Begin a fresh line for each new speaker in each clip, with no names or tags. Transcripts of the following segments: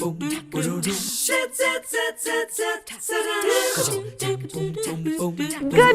Good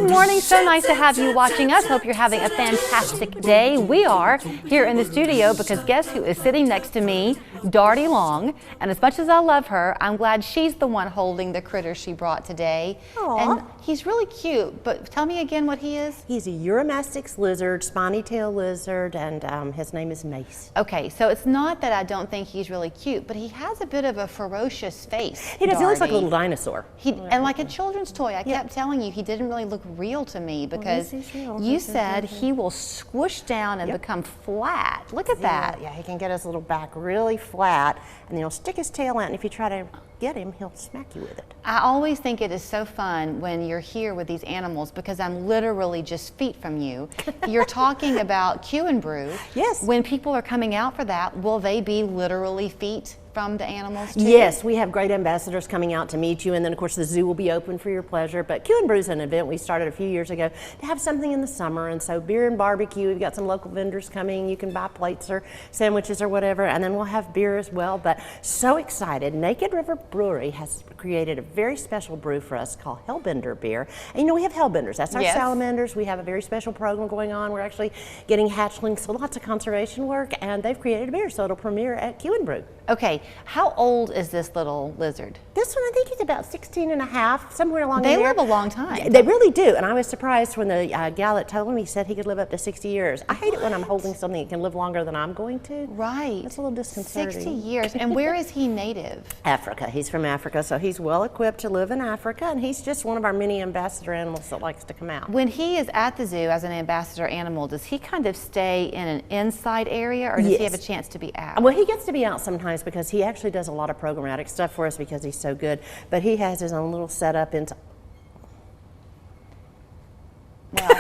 morning. So nice to have you watching us. Hope you're having a fantastic day. We are here in the studio because guess who is sitting next to me? Darty Long. And as much as I love her, I'm glad she's the one holding the critter she brought today.
Aww.
And he's really cute, but tell me again what he is.
He's a Eurymastix lizard, spiny tail lizard, and his name is Mace.
Okay, so it's not that I don't think he's really cute, but he has a bit of a ferocious face.
He does. He looks like a
Darty.
little dinosaur.
And like a children's toy. I kept telling you he didn't really look real to me because you said he will squish down and become flat. Look at that.
Yeah, he can get his little back really flat, and then he'll stick his tail out, and if you try to get him, he'll smack you with it.
I always think it is so fun when you're here with these animals because I'm literally just feet from you. You're talking about Q and Brew.
Yes.
When people are coming out for that, will they be literally feet from the animals too?
Yes, we have great ambassadors coming out to meet you, and then of course the zoo will be open for your pleasure. But Q and Brew is an event we started a few years ago to have something in the summer, and so beer and barbecue. We've got some local vendors coming. You can buy plates or sandwiches or whatever, and then we'll have beer as well. But so excited! Naked River Brewery has created a very special brew for us called Hellbender beer. And you know we have Hellbenders. That's our salamanders. We have a very special program going on. We're actually getting hatchlings, so lots of conservation work, and they've created a beer, so it'll premiere at Q and Brew.
Okay, how old is this little lizard?
This one, I think he's about 16 and a half, somewhere along
They
in there.
live a long time.
They really do, and I was surprised when the gal that told him, he said he could live up to 60 years. I hate it when I'm holding something that can live longer than I'm going to.
Right.
It's a little disconcerting.
60 years. And where is he native?
Africa. He's from Africa, so he's well equipped to live in Africa, and he's just one of our many ambassador animals that likes to come out.
When he is at the zoo as an ambassador animal, does he kind of stay in an inside area or does he have a chance to be out?
Well, he gets to be out sometimes because he actually does a lot of programmatic stuff for us because he's so good, but he has his own little setup inside.
Well,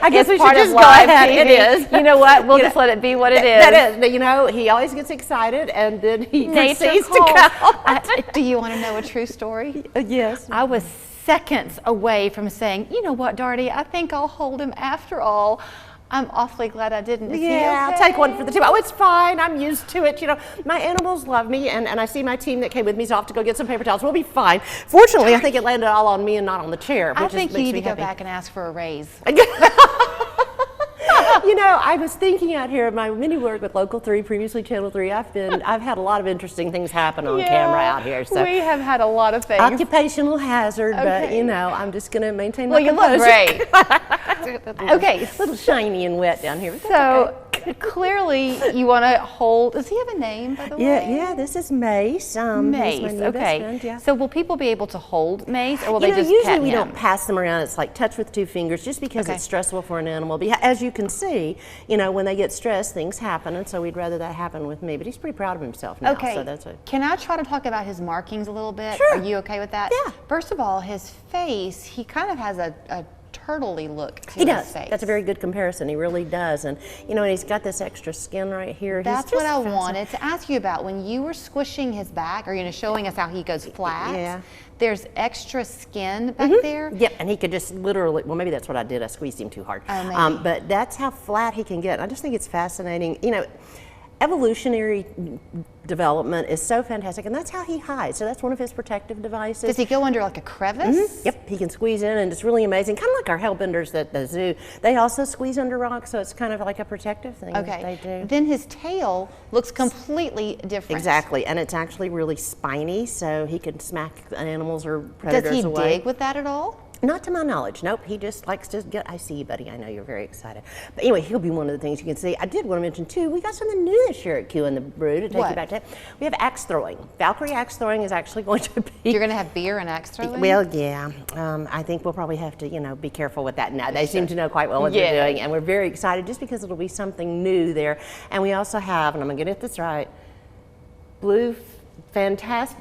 I guess we should
part of
just go
live
ahead.
TV.
It is.
You know what? We'll just let it be what it is.
That is. You know, he always gets excited and then he proceeds to go.
Do you want to know a true story?
Yes.
I was seconds away from saying, you know what, Darty, I think I'll hold him after all. I'm awfully glad I didn't. Is he okay?
I'll take one for the team. Oh, it's fine. I'm used to it. You know, my animals love me, and I see my team that came with me is off to go get some paper towels. We'll be fine. Fortunately, I think it landed all on me and not on the chair.
I think you need to go back and ask for a raise.
You know, I was thinking out here of my mini work with Local 3, previously Channel 3. I've had a lot of interesting things happen on camera out here. So
we have had a lot of things.
Occupational hazard, but you know, I'm just going to maintain my
composure. Well, you look great. Okay.
A little shiny and wet down here.
So clearly you want to hold, does he have a name, by the way?
Yeah, this is Mace.
Mace,
my new
okay.
best friend,
So will people be able to hold Mace, or will they just
usually
pet
we
him?
don't pass them around. It's like touch with 2 fingers, just because it's stressful for an animal. But as you can see, you know, when they get stressed, things happen, and so we'd rather that happen with me. But he's pretty proud of himself now.
Okay.
So that's
Can I try to talk about his markings a little bit?
Sure.
Are you okay with that?
Yeah.
First of all, his face, he kind of has a turtle-y look to
He does.
his face.
That's a very good comparison. He really does. And you know, and he's got this extra skin right here.
That's what I wanted to ask you about. When you were squishing his back, or showing us how he goes flat, there's extra skin back there.
Yep, and he could just literally, well, maybe that's what I did. I squeezed him too hard.
Oh, maybe.
But that's how flat he can get. I just think it's fascinating. You know, evolutionary development is so fantastic, and that's how he hides. So that's one of his protective devices.
Does he go under like a crevice?
Yep, he can squeeze in, and it's really amazing. Kind of like our hellbenders at the zoo. They also squeeze under rocks, so it's kind of like a protective thing that they do.
Then his tail looks completely different.
Exactly, and it's actually really spiny, so he can smack animals or predators away.
Does he dig with that at all?
Not to my knowledge. Nope. He just likes to get. I see you, buddy. I know you're very excited. But anyway, he'll be one of the things you can see. I did want to mention too. We got something new this year at Q and the Brew to take you back to. We have axe throwing. Valkyrie axe throwing is actually going to be.
You're going to have beer and axe throwing.
Well, yeah. I think we'll probably have to, be careful with that. Now they seem to know quite well what they're doing, and we're very excited just because it'll be something new there. And we also have, and I'm going to get this right. Bluegrass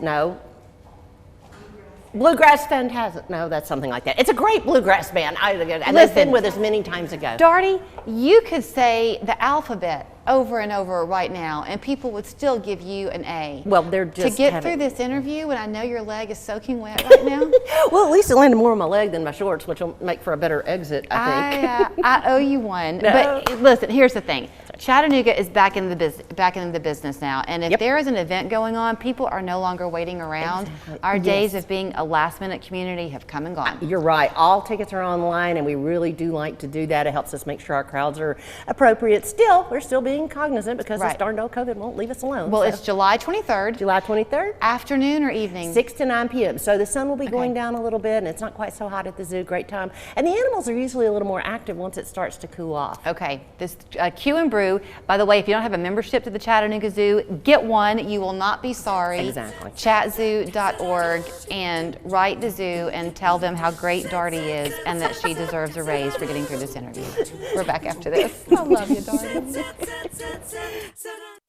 Fantastic. No, that's something like that. It's a great bluegrass band. And they've been with us many times ago.
Darty, you could say the alphabet over and over right now, and people would still give you an A.
Well, they're just
to get through this interview, and I know your leg is soaking wet right now.
Well, at least it landed more on my leg than my shorts, which will make for a better exit, I think.
I owe you one. No. But listen, here's the thing. Chattanooga is back in the business now, and if there is an event going on, people are no longer waiting around.
Exactly.
Our days of being a last-minute community have come and gone.
You're right. All tickets are online, and we really do like to do that. It helps us make sure our crowds are appropriate. Still, we're still being cognizant because this darn old COVID won't leave us alone.
Well, it's July 23rd.
July 23rd.
Afternoon or evening?
6 to 9 p.m. So the sun will be going down a little bit, and it's not quite so hot at the zoo. Great time. And the animals are usually a little more active once it starts to cool off.
Okay. This Q and Brew. By the way, if you don't have a membership to the Chattanooga Zoo, get one. You will not be sorry.
Exactly.
Chatzoo.org and write the zoo and tell them how great Darty is and that she deserves a raise for getting through this interview. We're back after this. I love you, Darty.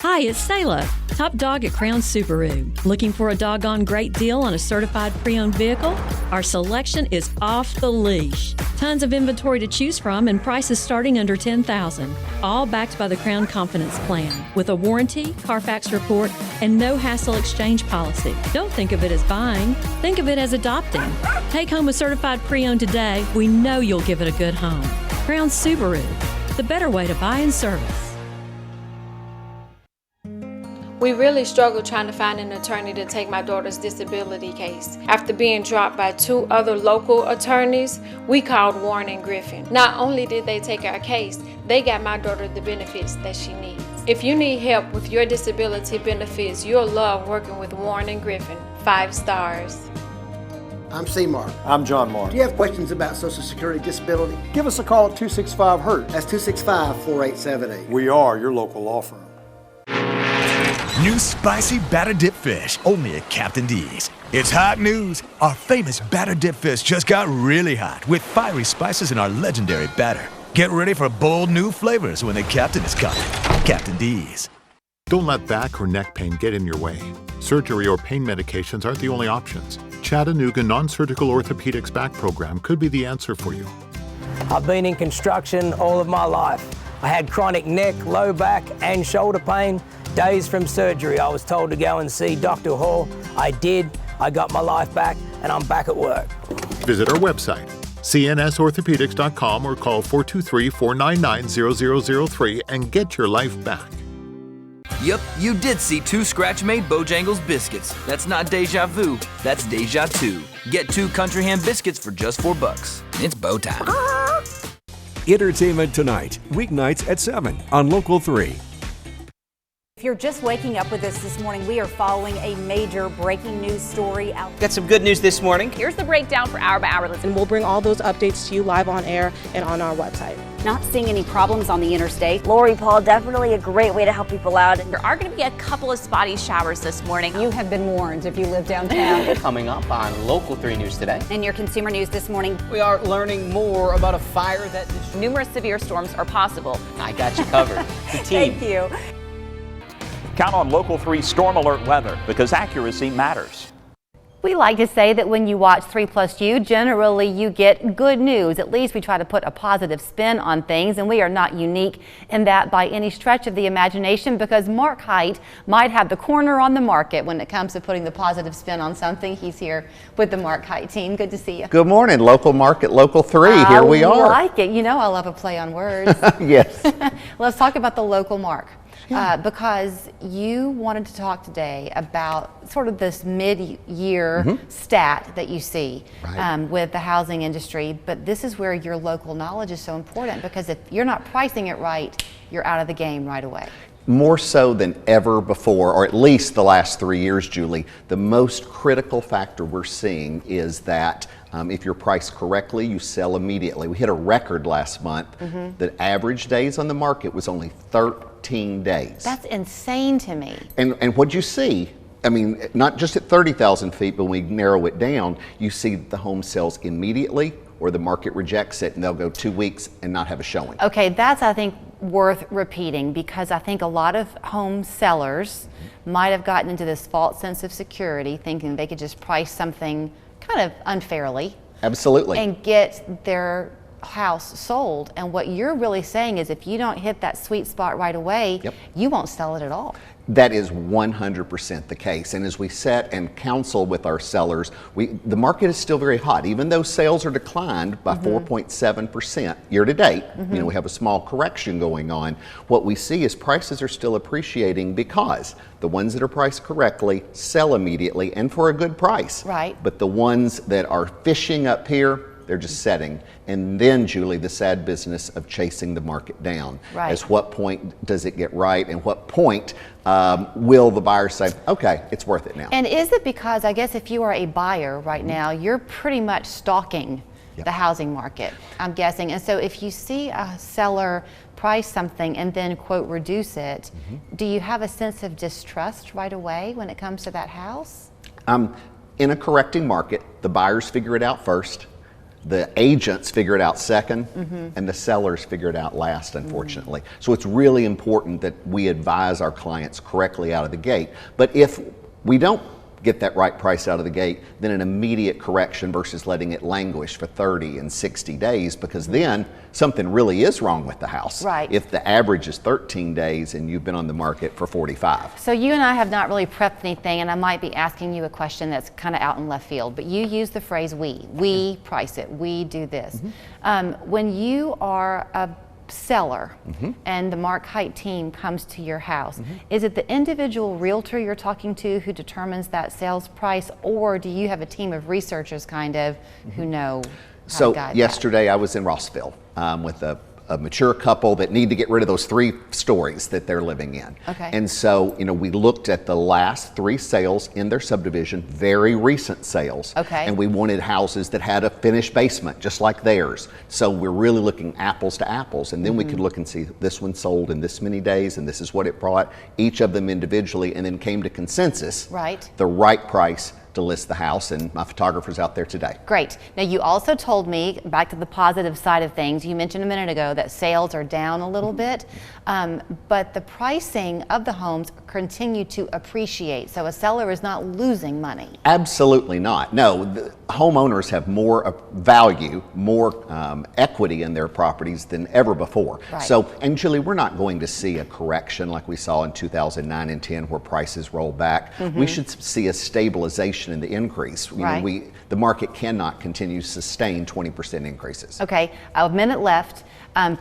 Hi, it's Sayla, top dog at Crown Subaru. Looking for a doggone great deal on a certified pre-owned vehicle? Our selection is off the leash. Tons of inventory to choose from and prices starting under $10,000. All backed by the Crown Confidence Plan with a warranty, Carfax report, and no hassle exchange policy. Don't think of it as buying, think of it as adopting. Take home a certified pre-owned today. We know you'll give it a good home. Crown Subaru, the better way to buy and service.
We really struggled trying to find an attorney to take my daughter's disability case. After being dropped by 2 other local attorneys, we called Warren and Griffin. Not only did they take our case, they got my daughter the benefits that she needs. If you need help with your disability benefits, you'll love working with Warren and Griffin. 5 stars.
I'm C-Mark.
I'm John Mark.
Do you have questions about Social Security disability?
Give us a call at 265-HURT.
That's 265-4878.
We are your local law firm.
New spicy batter dip fish, only at Captain D's. It's hot news. Our famous batter dip fish just got really hot with fiery spices in our legendary batter. Get ready for bold new flavors when the Captain is coming. Captain D's.
Don't let back or neck pain get in your way. Surgery or pain medications aren't the only options. Chattanooga Non-Surgical Orthopedics Back Program could be the answer for you.
I've been in construction all of my life. I had chronic neck, low back, and shoulder pain. Days from surgery, I was told to go and see Dr. Hall. I did. I got my life back, and I'm back at work.
Visit our website, cnsorthopedics.com, or call 423-499-0003 and get your life back.
Yep, you did see 2 scratch-made Bojangles biscuits. That's not deja vu, that's deja 2. Get 2 Country Ham biscuits for just $4. It's bow time.
Entertainment Tonight, weeknights at 7 on Local 3.
If you're just waking up with us this morning, we are following a major breaking news story out.
Got some good news this morning.
Here's the breakdown for Hour by Hour.
And we'll bring all those updates to you live on air and on our website.
Not seeing any problems on the interstate.
Lori Paul, definitely a great way to help people out.
There are going to be a couple of spotty showers this morning.
You have been warned if you live downtown.
Coming up on Local 3 News today.
In your consumer news this morning,
we are learning more about a fire that...
Numerous severe storms are possible.
I got you covered. The team.
Thank you.
Count on Local 3 Storm Alert weather because accuracy matters.
We like to say that when you watch 3+U, generally you get good news. At least we try to put a positive spin on things, and we are not unique in that by any stretch of the imagination, because Mark Hite might have the corner on the market when it comes to putting the positive spin on something. He's here with the Mark Hite team. Good to see you.
Good morning. Local Market, Local 3. Here we are.
I like it. You know I love a play on words.
Yes.
Let's talk about the local Mark. Because you wanted to talk today about sort of this mid-year stat that you see with the housing industry, but this is where your local knowledge is so important, because if you're not pricing it right, you're out of the game right away.
More so than ever before, or at least the last 3 years, Julie, the most critical factor we're seeing is that if you're priced correctly, you sell immediately. We hit a record last month. The average days on the market was only 13 days.
That's insane to me.
And what you see, I mean, not just at 30,000 feet, but when we narrow it down, you see the home sells immediately, or the market rejects it and they'll go 2 weeks and not have a showing.
Okay, that's, I think, worth repeating, because I think a lot of home sellers might have gotten into this false sense of security, thinking they could just price something kind of unfairly.
Absolutely.
And get their house sold, and what you're really saying is if you don't hit that sweet spot right away, you won't sell it at all.
That is 100% the case. And as we set and counsel with our sellers, the market is still very hot. Even though sales are declined by 4.7% year to date, you know, we have a small correction going on. What we see is prices are still appreciating because the ones that are priced correctly sell immediately and for a good price.
Right.
But the ones that are fishing up here, they're just setting. And then, Julie, the sad business of chasing the market down.
Right.
At what point does it get right, and what point will the buyer say, okay, it's worth it now?
And is it because, I guess if you are a buyer right now, you're pretty much stalking the housing market, I'm guessing. And so if you see a seller price something and then, quote, reduce it, do you have a sense of distrust right away when it comes to that house?
In a correcting market, the buyers figure it out first. The agents figure it out second, and the sellers figure it out last, unfortunately. So it's really important that we advise our clients correctly out of the gate. But if we don't get that right price out of the gate, then an immediate correction versus letting it languish for 30 and 60 days, because then something really is wrong with the house.
Right.
If the average is 13 days and you've been on the market for 45.
So you and I have not really prepped anything, and I might be asking you a question that's kind of out in left field, but you use the phrase we price it, we do this. When you are a seller and the Mark Hite team comes to your house, is it the individual realtor you're talking to who determines that sales price, or do you have a team of researchers kind of who know how to guide
yesterday I was in Rossville with a mature couple that need to get rid of those 3 stories that they're living in.
Okay.
And so, you know, we looked at the last 3 sales in their subdivision, very recent sales.
Okay.
And we wanted houses that had a finished basement, just like theirs. So we're really looking apples to apples. And then we could look and see this one sold in this many days, and this is what it brought, each of them individually, and then came to consensus.
Right.
The right price to list the house, and my photographer's out there today.
Great. Now you also told me, back to the positive side of things, you mentioned a minute ago that sales are down a little bit, but the pricing of the homes continue to appreciate, so a seller is not losing money.
Absolutely not. No, the homeowners have more value, more equity in their properties than ever before.
Right.
So, and Julie, we're not going to see a correction like we saw in 2009 and 10 where prices roll back. We should see a stabilization in the increase. You know, the market cannot continue to sustain 20% increases.
Okay, a minute left.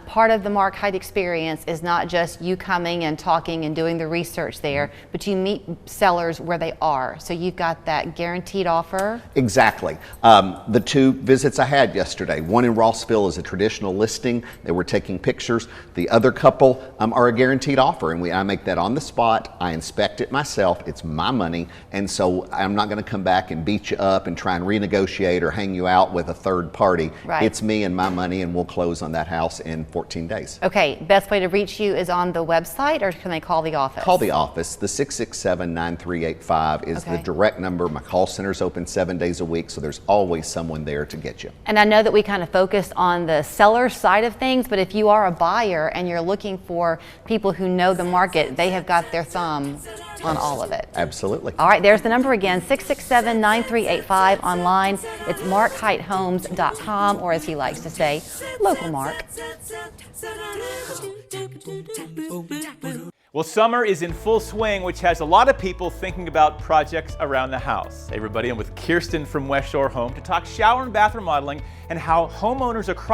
Part of the Mark Hite experience is not just you coming and talking and doing the research there, but you meet sellers where they are. So you've got that guaranteed offer.
Exactly. The 2 visits I had yesterday, one in Rossville is a traditional listing. They were taking pictures. The other couple are a guaranteed offer, and I make that on the spot. I inspect it myself. It's my money, and so I'm not going to come back and beat you up and try and renegotiate or hang you out with a third party.
Right.
It's me and my money, and we'll close on that house in 14 days.
Okay, best way to reach you is on the website, or can they call the office?
Call the office. The 667-9385 is the direct number. My call center's open 7 days a week, so there's always someone there to get you.
And I know that we kind of focused on the seller side of things, but if you are a buyer and you're looking for people who know the market, they have got their thumb on all of it.
Absolutely.
All right, there's the number again, 667-9385 online. It's markhitehomes.com, or as he likes to say, local Mark.
Well, summer is in full swing, which has a lot of people thinking about projects around the house. Hey everybody, I'm with Kirsten from West Shore Home to talk shower and bath remodeling and how homeowners across